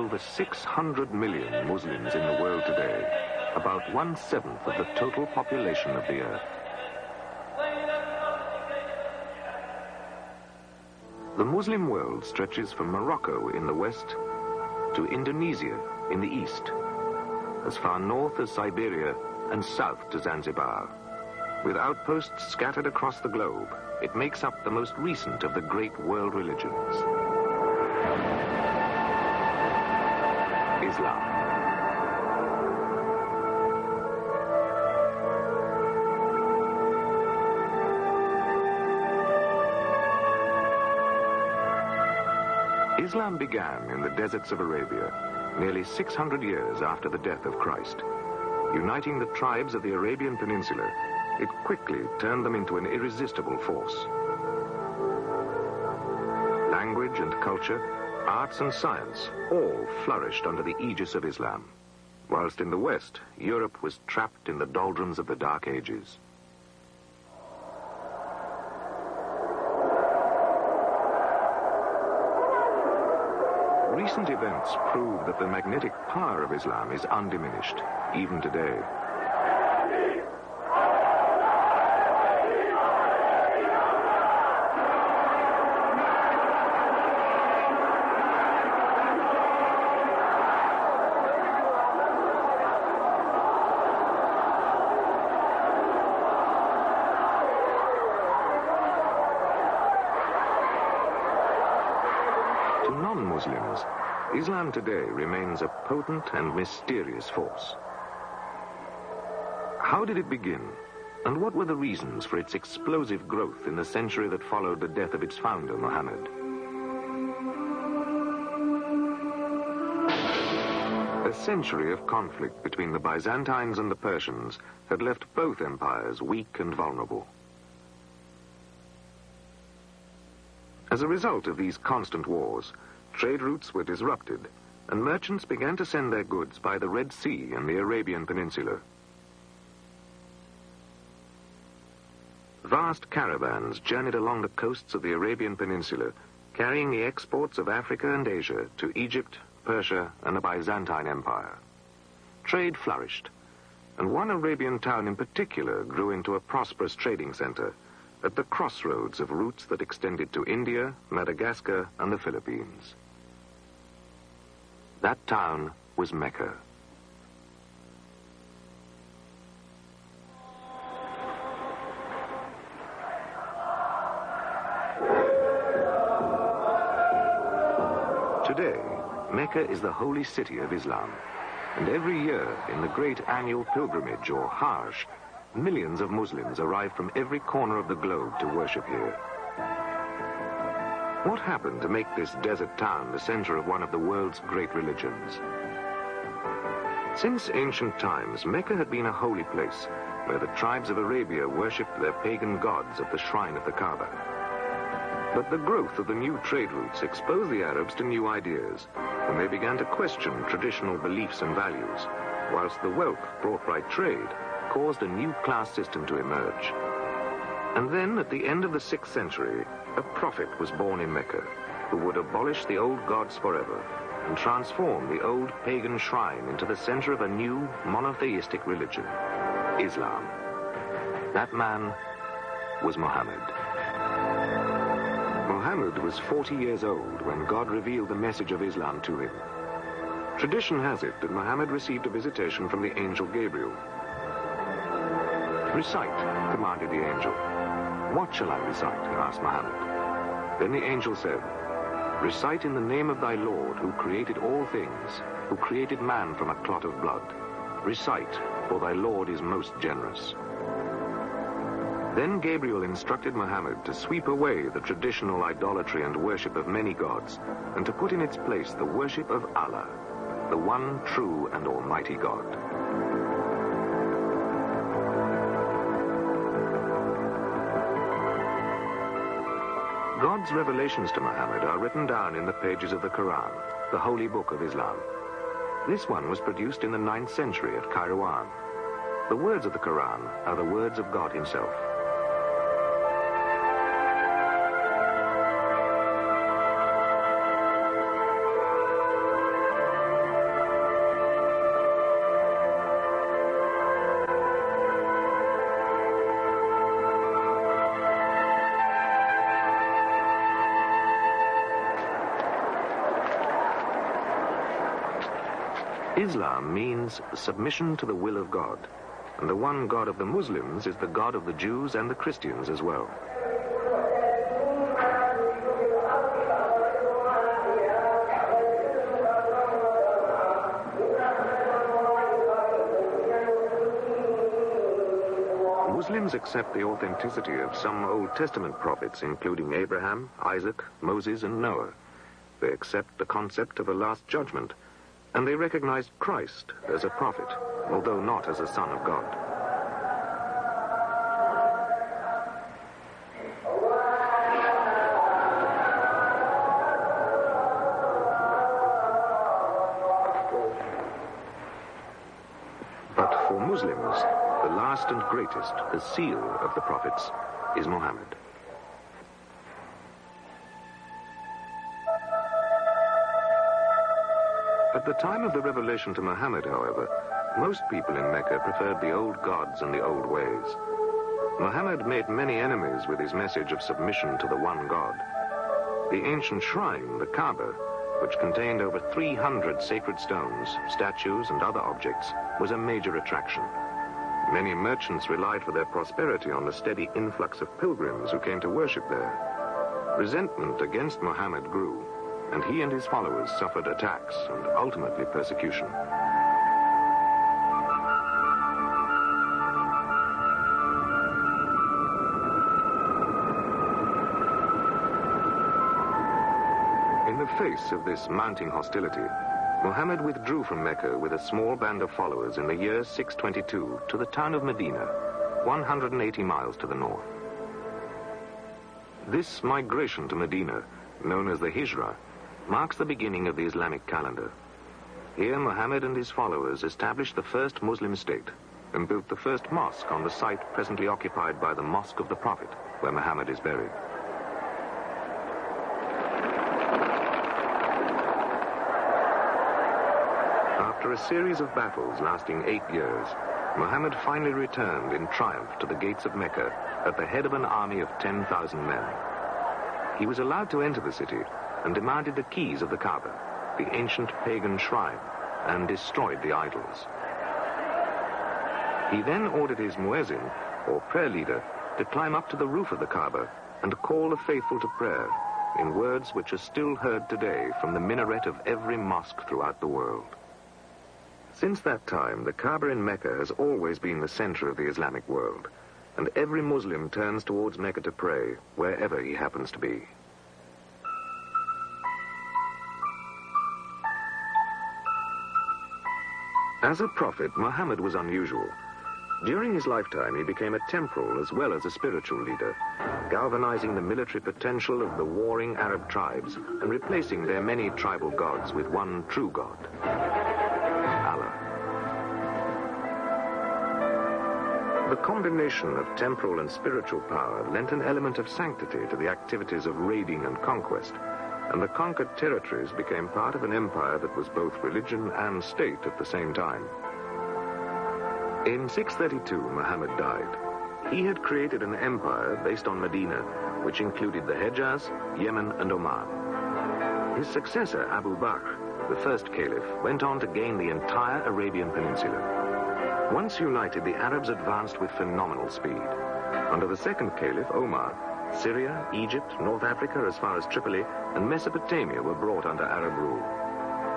over 600 million Muslims in the world today, about 1/7 of the total population of the earth. The Muslim world stretches from Morocco in the west to Indonesia in the east, as far north as Siberia and south to Zanzibar. With outposts scattered across the globe, it makes up the most recent of the great world religions. Islam. Islam began in the deserts of Arabia, nearly 600 years after the death of Christ. Uniting the tribes of the Arabian Peninsula, it quickly turned them into an irresistible force. Language and culture, arts and science, all flourished under the aegis of Islam, whilst in the West, Europe was trapped in the doldrums of the Dark Ages. Recent events prove that the magnetic power of Islam is undiminished, even today. To non-Muslims, Islam today remains a potent and mysterious force. How did it begin, and what were the reasons for its explosive growth in the century that followed the death of its founder, Muhammad? A century of conflict between the Byzantines and the Persians had left both empires weak and vulnerable. As a result of these constant wars, trade routes were disrupted, and merchants began to send their goods by the Red Sea and the Arabian Peninsula. Vast caravans journeyed along the coasts of the Arabian Peninsula, carrying the exports of Africa and Asia to Egypt, Persia, and the Byzantine Empire. Trade flourished, and one Arabian town in particular grew into a prosperous trading center at the crossroads of routes that extended to India, Madagascar, and the Philippines. That town was Mecca. Today, Mecca is the holy city of Islam, and every year in the great annual pilgrimage or Hajj, millions of Muslims arrive from every corner of the globe to worship here. What happened to make this desert town the center of one of the world's great religions? Since ancient times, Mecca had been a holy place where the tribes of Arabia worshipped their pagan gods at the shrine of the Kaaba. But the growth of the new trade routes exposed the Arabs to new ideas, and they began to question traditional beliefs and values, whilst the wealth brought by trade caused a new class system to emerge. And then, at the end of the 6th century, a prophet was born in Mecca who would abolish the old gods forever and transform the old pagan shrine into the center of a new monotheistic religion, Islam. That man was Muhammad. Muhammad was 40 years old when God revealed the message of Islam to him. Tradition has it that Muhammad received a visitation from the angel Gabriel. "Recite," commanded the angel. "What shall I recite?" asked Muhammad. Then the angel said, "Recite in the name of thy Lord, who created all things, who created man from a clot of blood. Recite, for thy Lord is most generous." Then Gabriel instructed Muhammad to sweep away the traditional idolatry and worship of many gods, and to put in its place the worship of Allah, the one true and almighty God. God's revelations to Muhammad are written down in the pages of the Quran, the holy book of Islam. This one was produced in the 9th century at Kairouan. The words of the Quran are the words of God himself. Islam means submission to the will of God, and the one God of the Muslims is the God of the Jews and the Christians as well. Muslims accept the authenticity of some Old Testament prophets, including Abraham, Isaac, Moses, and Noah. They accept the concept of a last judgment, and they recognize Christ as a prophet, although not as a son of God. But for Muslims, the last and greatest, the seal of the prophets, is Muhammad. At the time of the revelation to Muhammad, however, most people in Mecca preferred the old gods and the old ways. Muhammad made many enemies with his message of submission to the one God. The ancient shrine, the Kaaba, which contained over 300 sacred stones, statues, and other objects, was a major attraction. Many merchants relied for their prosperity on the steady influx of pilgrims who came to worship there. Resentment against Muhammad grew, and he and his followers suffered attacks and ultimately persecution. In the face of this mounting hostility, Muhammad withdrew from Mecca with a small band of followers in the year 622 to the town of Medina, 180 miles to the north. This migration to Medina, known as the Hijra, marks the beginning of the Islamic calendar. Here Muhammad and his followers established the first Muslim state and built the first mosque on the site presently occupied by the Mosque of the Prophet, where Muhammad is buried. After a series of battles lasting 8 years, Muhammad finally returned in triumph to the gates of Mecca at the head of an army of 10,000 men. He was allowed to enter the city and demanded the keys of the Kaaba, the ancient pagan shrine, and destroyed the idols. He then ordered his muezzin, or prayer leader, to climb up to the roof of the Kaaba and call the faithful to prayer in words which are still heard today from the minaret of every mosque throughout the world. Since that time, the Kaaba in Mecca has always been the center of the Islamic world, and every Muslim turns towards Mecca to pray, wherever he happens to be. As a prophet, Muhammad was unusual. During his lifetime, he became a temporal as well as a spiritual leader, galvanizing the military potential of the warring Arab tribes and replacing their many tribal gods with one true God, Allah. The combination of temporal and spiritual power lent an element of sanctity to the activities of raiding and conquest, and the conquered territories became part of an empire that was both religion and state at the same time. In 632, Muhammad died. He had created an empire based on Medina, which included the Hejaz, Yemen, and Oman. His successor, Abu Bakr, the first caliph, went on to gain the entire Arabian Peninsula. Once united, the Arabs advanced with phenomenal speed. Under the second caliph, Omar, Syria, Egypt, North Africa as far as Tripoli, and Mesopotamia were brought under Arab rule.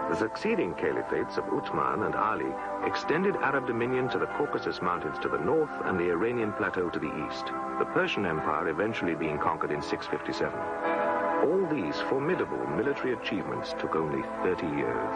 The succeeding caliphates of Uthman and Ali extended Arab dominion to the Caucasus Mountains to the north and the Iranian plateau to the east, the Persian Empire eventually being conquered in 657. All these formidable military achievements took only 30 years.